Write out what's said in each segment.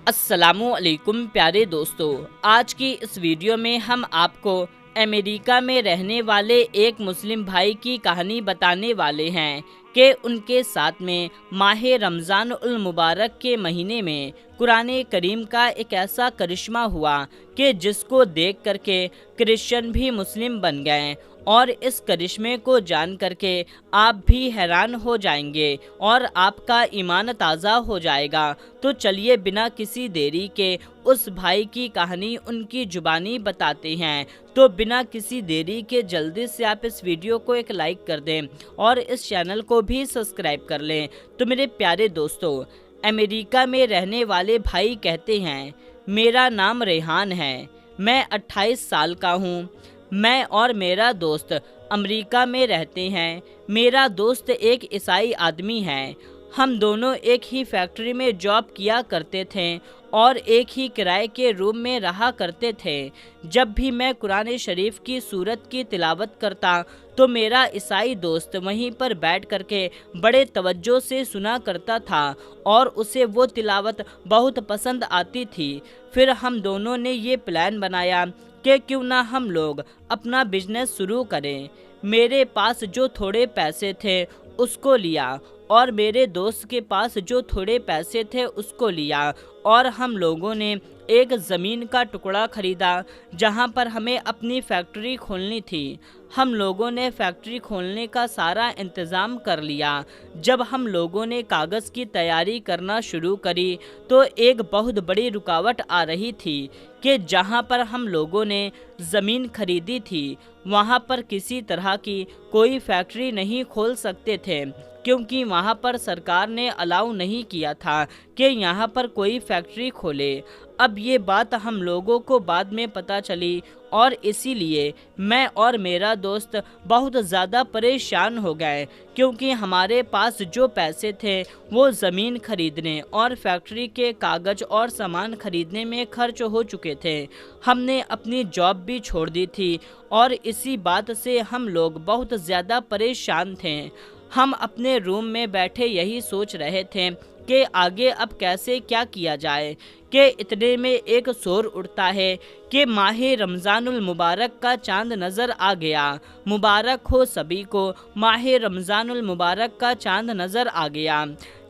السلام علیکم پیارے دوستو، آج کی اس ویڈیو میں ہم آپ کو امریکہ میں رہنے والے ایک مسلم بھائی کی کہانی بتانے والے ہیں کہ ان کے ساتھ میں ماہ رمضان المبارک کے مہینے میں قرآن کریم کا ایک ایسا کرشمہ ہوا کہ جس کو دیکھ کر کے کرسچن بھی مسلم بن گئے، اور اس کرشمے کو جان کر کے آپ بھی حیران ہو جائیں گے اور آپ کا ایمان تازہ ہو جائے گا۔ تو چلیے بنا کسی دیری کے اس بھائی کی کہانی ان کی زبانی بتاتے ہیں۔ تو بنا کسی دیری کے جلدی سے آپ اس ویڈیو کو ایک لائک کر دیں اور اس چینل کو بھی سبسکرائب کر لیں۔ تو میرے پیارے دوستو، امریکہ میں رہنے والے بھائی کہتے ہیں، میرا نام ریحان ہے، میں 28 سال کا ہوں، میں اور میرا دوست امریکہ میں رہتے ہیں۔ میرا دوست ایک عیسائی آدمی ہے، ہم دونوں ایک ہی فیکٹری میں جاب کیا کرتے تھے اور ایک ہی کرائے کے روم میں رہا کرتے تھے۔ جب بھی میں قرآن شریف کی سورت کی تلاوت کرتا تو میرا عیسائی دوست وہیں پر بیٹھ کر کے بڑے توجہ سے سنا کرتا تھا اور اسے وہ تلاوت بہت پسند آتی تھی۔ پھر ہم دونوں نے یہ پلان بنایا کہ کیوں نہ ہم لوگ اپنا بزنس شروع کریں۔ میرے پاس جو تھوڑے پیسے تھے اس کو لیا اور میرے دوست کے پاس جو تھوڑے پیسے تھے اس کو لیا، اور ہم لوگوں نے ایک زمین کا ٹکڑا خریدا جہاں پر ہمیں اپنی فیکٹری کھولنی تھی۔ ہم لوگوں نے فیکٹری کھولنے کا سارا انتظام کر لیا۔ جب ہم لوگوں نے کاغذ کی تیاری کرنا شروع کری تو ایک بہت بڑی رکاوٹ آ رہی تھی کہ جہاں پر ہم لوگوں نے زمین خریدی تھی وہاں پر کسی طرح کی کوئی فیکٹری نہیں کھول سکتے تھے، کیونکہ وہاں پر سرکار نے الاؤ نہیں کیا تھا کہ یہاں پر کوئی فیکٹری کھولے۔ اب یہ بات ہم لوگوں کو بعد میں پتہ چلی اور اسی لیے میں اور میرا دوست بہت زیادہ پریشان ہو گئے، کیونکہ ہمارے پاس جو پیسے تھے وہ زمین خریدنے اور فیکٹری کے کاغذ اور سامان خریدنے میں خرچ ہو چکے تھے۔ ہم نے اپنی جاب بھی چھوڑ دی تھی اور اسی بات سے ہم لوگ بہت زیادہ پریشان تھے۔ ہم اپنے روم میں بیٹھے یہی سوچ رہے تھے کہ آگے اب کیسے کیا کیا جائے کہ اتنے میں ایک شور اٹھتا ہے کہ ماہ رمضان المبارک کا چاند نظر آ گیا۔ مبارک ہو سبھی کو، ماہ رمضان المبارک کا چاند نظر آ گیا۔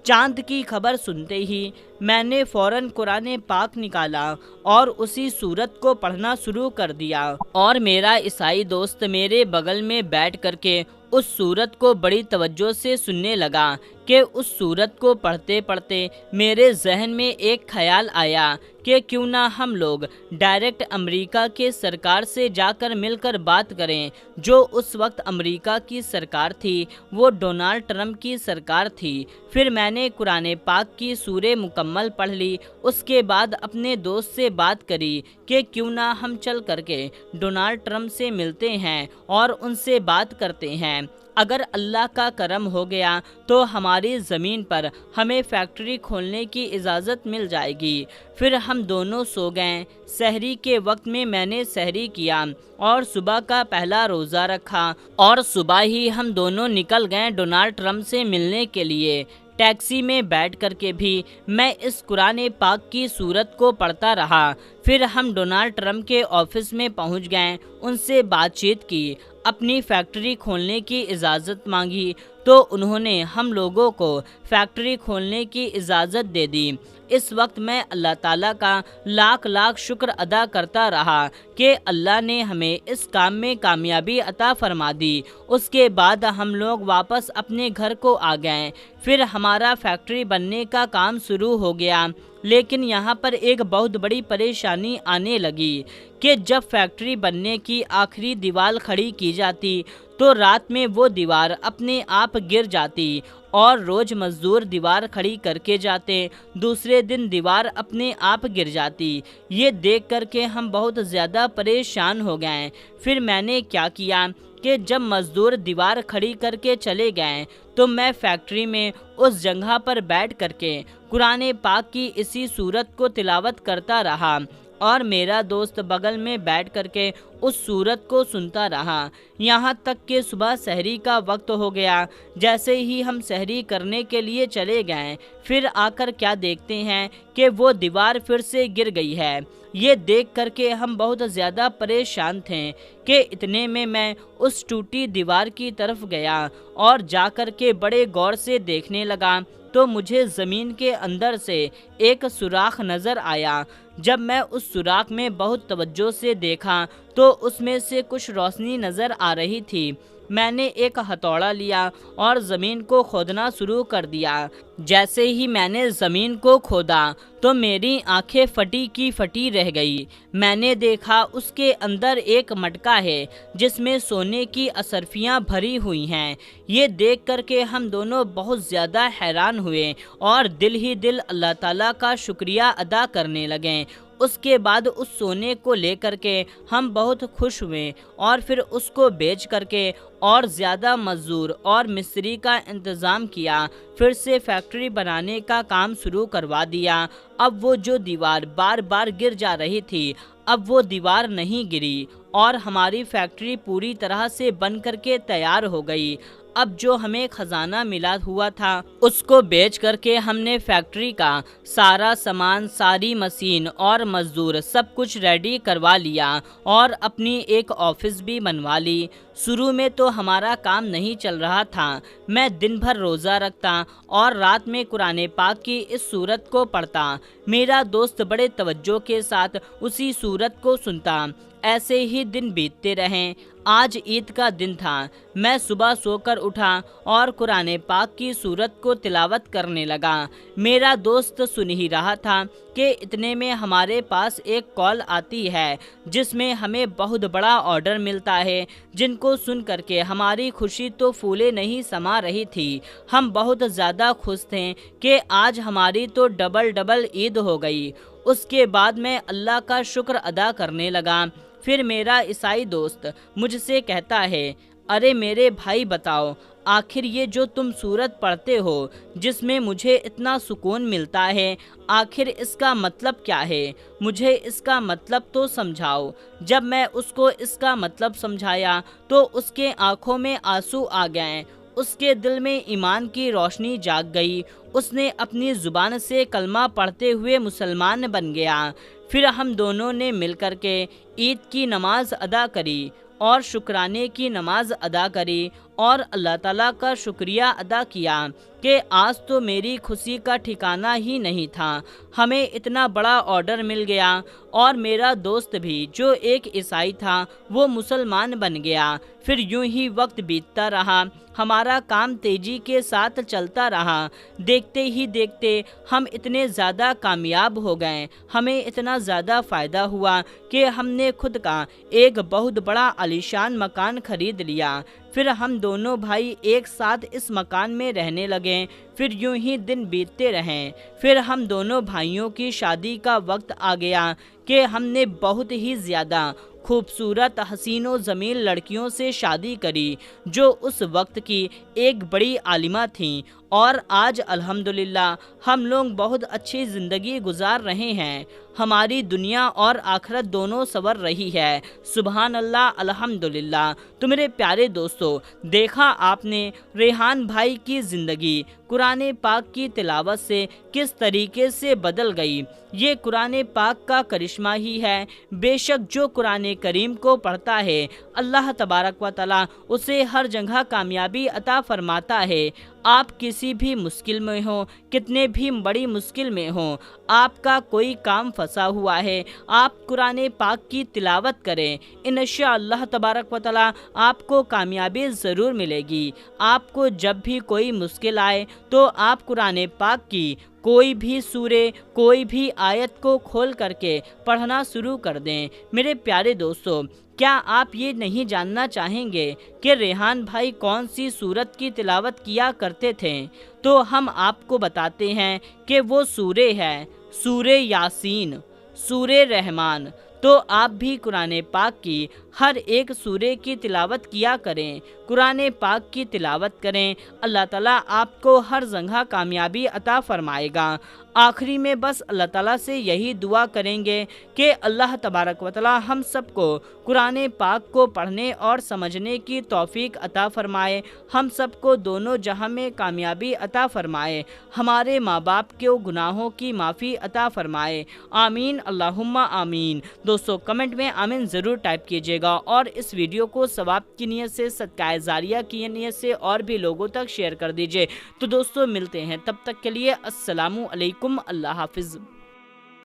چاند کی خبر سنتے ہی میں نے فوراً قرآن پاک نکالا اور اسی سورت کو پڑھنا شروع کر دیا، اور میرا عیسائی دوست میرے بغل میں بیٹھ کر کے اس سورت کو بڑی توجہ سے سننے لگا کہ اس سورت کو پڑھتے پڑھتے میرے ذہن میں ایک خیال آیا کہ کیوں نہ ہم لوگ ڈائریکٹ امریکہ کے سرکار سے جا کر مل کر بات کریں۔ جو اس وقت امریکہ کی سرکار تھی وہ ڈونلڈ ٹرمپ کی سرکار تھی۔ پھر میں نے قرآن پاک کی سورہ مکمل پڑھ لی، اس کے بعد اپنے دوست سے بات کری کہ کیوں نہ ہم چل کر کے ڈونلڈ ٹرمپ سے ملتے ہیں اور ان سے بات کرتے ہیں۔ اگر اللہ کا کرم ہو گیا تو ہماری زمین پر ہمیں فیکٹری کھولنے کی اجازت مل جائے گی۔ پھر ہم دونوں سو گئے۔ سحری کے وقت میں نے سحری کیا اور صبح کا پہلا روزہ رکھا، اور صبح ہی ہم دونوں نکل گئے ڈونلڈ ٹرمپ سے ملنے کے لیے۔ ٹیکسی میں بیٹھ کر کے بھی میں اس قرآن پاک کی سورت کو پڑھتا رہا۔ پھر ہم ڈونلڈ ٹرمپ کے آفس میں پہنچ گئے، ان سے بات چیت کی، اپنی فیکٹری کھولنے کی اجازت مانگی تو انہوں نے ہم لوگوں کو فیکٹری کھولنے کی اجازت دے دی۔ اس وقت میں اللہ تعالیٰ کا لاکھ لاکھ شکر ادا کرتا رہا کہ اللہ نے ہمیں اس کام میں کامیابی عطا فرما دی۔ اس کے بعد ہم لوگ واپس اپنے گھر کو آ گئے۔ پھر ہمارا فیکٹری بننے کا کام شروع ہو گیا، لیکن یہاں پر ایک بہت بڑی پریشانی آنے لگی کہ جب فیکٹری بننے کی آخری دیوار کھڑی کی جاتی تو رات میں وہ دیوار اپنے آپ گر جاتی، اور روز مزدور دیوار کھڑی کر کے جاتے، دوسرے دن دیوار اپنے آپ گر جاتی۔ یہ دیکھ کر کے ہم بہت زیادہ پریشان ہو گئے۔ پھر میں نے کیا کیا کہ جب مزدور دیوار کھڑی کر کے چلے گئے تو میں فیکٹری میں اس جگہ پر بیٹھ کر کے قرآن پاک کی اسی سورت کو تلاوت کرتا رہا، اور میرا دوست بغل میں بیٹھ کر کے اس سورت کو سنتا رہا یہاں تک کہ صبح سحری کا وقت ہو گیا۔ جیسے ہی ہم سحری کرنے کے لیے چلے گئے، پھر آ کر کیا دیکھتے ہیں کہ وہ دیوار پھر سے گر گئی ہے۔ یہ دیکھ کر کے ہم بہت زیادہ پریشان تھے کہ اتنے میں اس ٹوٹی دیوار کی طرف گیا اور جا کر کے بڑے غور سے دیکھنے لگا تو مجھے زمین کے اندر سے ایک سوراخ نظر آیا۔ جب میں اس سوراخ میں بہت توجہ سے دیکھا تو اس میں سے کچھ روشنی نظر آ رہی تھی۔ میں نے ایک ہتھوڑا لیا اور زمین کو کھودنا شروع کر دیا۔ جیسے ہی میں نے زمین کو کھودا تو میری آنکھیں پھٹی کی پھٹی رہ گئی۔ میں نے دیکھا اس کے اندر ایک مٹکا ہے جس میں سونے کی اصرفیاں بھری ہوئی ہیں۔ یہ دیکھ کر کے ہم دونوں بہت زیادہ حیران ہوئے اور دل ہی دل اللہ تعالیٰ کا شکریہ ادا کرنے لگے۔ اس کے بعد اس سونے کو لے کر کے ہم بہت خوش ہوئے اور پھر اس کو بیچ کر کے اور زیادہ مزدور اور مستری کا انتظام کیا، پھر سے فیکٹری بنانے کا کام شروع کروا دیا۔ اب وہ جو دیوار بار بار گر جا رہی تھی، اب وہ دیوار نہیں گری اور ہماری فیکٹری پوری طرح سے بن کر کے تیار ہو گئی۔ اب جو ہمیں خزانہ ملا ہوا تھا اس کو بیچ کر کے ہم نے فیکٹری کا سارا سامان، ساری مشین اور مزدور سب کچھ ریڈی کروا لیا اور اپنی ایک آفس بھی بنوا لی۔ شروع میں تو ہمارا کام نہیں چل رہا تھا۔ میں دن بھر روزہ رکھتا اور رات میں قرآن پاک کی اس سورت کو پڑھتا۔ میرا دوست بڑے توجہ کے ساتھ اسی سورت کو سنتا۔ ایسے ہی دن بیتتے رہے۔ آج عید کا دن تھا۔ میں صبح سو کر اٹھا اور قرآن پاک کی سورت کو تلاوت کرنے لگا۔ میرا دوست سن ہی رہا تھا کہ اتنے میں ہمارے پاس ایک کال آتی ہے جس میں ہمیں بہت بڑا آرڈر ملتا ہے، جن کو سن کر کے ہماری خوشی تو پھولے نہیں سما رہی تھی۔ ہم بہت زیادہ خوش تھے کہ آج ہماری تو ڈبل عید ہو گئی۔ اس کے بعد میں اللہ کا شکر ادا کرنے لگا۔ پھر میرا عیسائی دوست مجھ سے کہتا ہے، ارے میرے بھائی بتاؤ، آخر یہ جو تم سورت پڑھتے ہو جس میں مجھے اتنا سکون ملتا ہے، آخر اس کا مطلب کیا ہے؟ مجھے اس کا مطلب تو سمجھاؤ۔ جب میں اس کو اس کا مطلب سمجھایا تو اس کے آنکھوں میں آنسو آ گئے، اس کے دل میں ایمان کی روشنی جاگ گئی۔ اس نے اپنی زبان سے کلمہ پڑھتے ہوئے مسلمان بن گیا۔ پھر ہم دونوں نے مل کر کے عید کی نماز ادا کری اور شکرانے کی نماز ادا کری اور اللہ تعالیٰ کا شکریہ ادا کیا کہ آج تو میری خوشی کا ٹھکانہ ہی نہیں تھا۔ ہمیں اتنا بڑا آرڈر مل گیا اور میرا دوست بھی جو ایک عیسائی تھا وہ مسلمان بن گیا۔ پھر یوں ہی وقت بیتتا رہا، ہمارا کام تیزی کے ساتھ چلتا رہا۔ دیکھتے ہی دیکھتے ہم اتنے زیادہ کامیاب ہو گئے، ہمیں اتنا زیادہ فائدہ ہوا کہ ہم نے خود کا ایک بہت بڑا عالیشان مکان خرید لیا۔ پھر ہم دونوں بھائی ایک ساتھ اس مکان میں رہنے لگے۔ پھر یوں ہی دن بیتتے رہے۔ پھر ہم دونوں بھائیوں کی شادی کا وقت آ گیا کہ ہم نے بہت ہی زیادہ خوبصورت، حسین و جمیل لڑکیوں سے شادی کری جو اس وقت کی ایک بڑی عالمہ تھیں، اور آج الحمدللہ ہم لوگ بہت اچھی زندگی گزار رہے ہیں۔ ہماری دنیا اور آخرت دونوں سنور رہی ہے۔ سبحان اللہ، الحمدللہ۔ تو میرے پیارے دوستو، دیکھا آپ نے ریحان بھائی کی زندگی قرآن پاک کی تلاوت سے کس طریقے سے بدل گئی۔ یہ قرآن پاک کا کرشمہ ہی ہے۔ بے شک جو قرآن کریم کو پڑھتا ہے اللہ تبارک و تعالیٰ اسے ہر جگہ کامیابی عطا فرماتا ہے۔ آپ کسی بھی مشکل میں ہوں، کتنے بھی بڑی مشکل میں ہوں، آپ کا کوئی کام پھنسا ہوا ہے، آپ قرآن پاک کی تلاوت کریں، انشاءاللہ تبارک و تعالیٰ آپ کو کامیابی ضرور ملے گی۔ آپ کو جب بھی کوئی مشکل آئے تو آپ قرآن پاک کی کوئی بھی سورے، کوئی بھی آیت کو کھول کر کے پڑھنا شروع کر دیں۔ میرے پیارے دوستو، کیا آپ یہ نہیں جاننا چاہیں گے کہ ریحان بھائی کون سی سورت کی تلاوت کیا کرتے تھے؟ تو ہم آپ کو بتاتے ہیں کہ وہ سورہ ہے سورہ یاسین، سورہ رحمان۔ تو آپ بھی قرآن پاک کی ہر ایک سورے کی تلاوت کیا کریں، قرآن پاک کی تلاوت کریں، اللہ تعالیٰ آپ کو ہر جگہ کامیابی عطا فرمائے گا۔ آخری میں بس اللہ تعالیٰ سے یہی دعا کریں گے کہ اللہ تبارک و تعالیٰ ہم سب کو قرآن پاک کو پڑھنے اور سمجھنے کی توفیق عطا فرمائے، ہم سب کو دونوں جہاں میں کامیابی عطا فرمائے، ہمارے ماں باپ کے گناہوں کی معافی عطا فرمائے، آمین اللہم آمین۔ دوستو کمنٹ میں آمین ضرور ٹائپ کیجیے گا اور اس ویڈیو کو ثواب کی نیت سے، صدقہ جاریہ کی نیت سے اور بھی لوگوں تک شیئر کر دیجیے۔ تو دوستو ملتے ہیں، تب تک کے لیے السلام علیکم، اللہ حافظ۔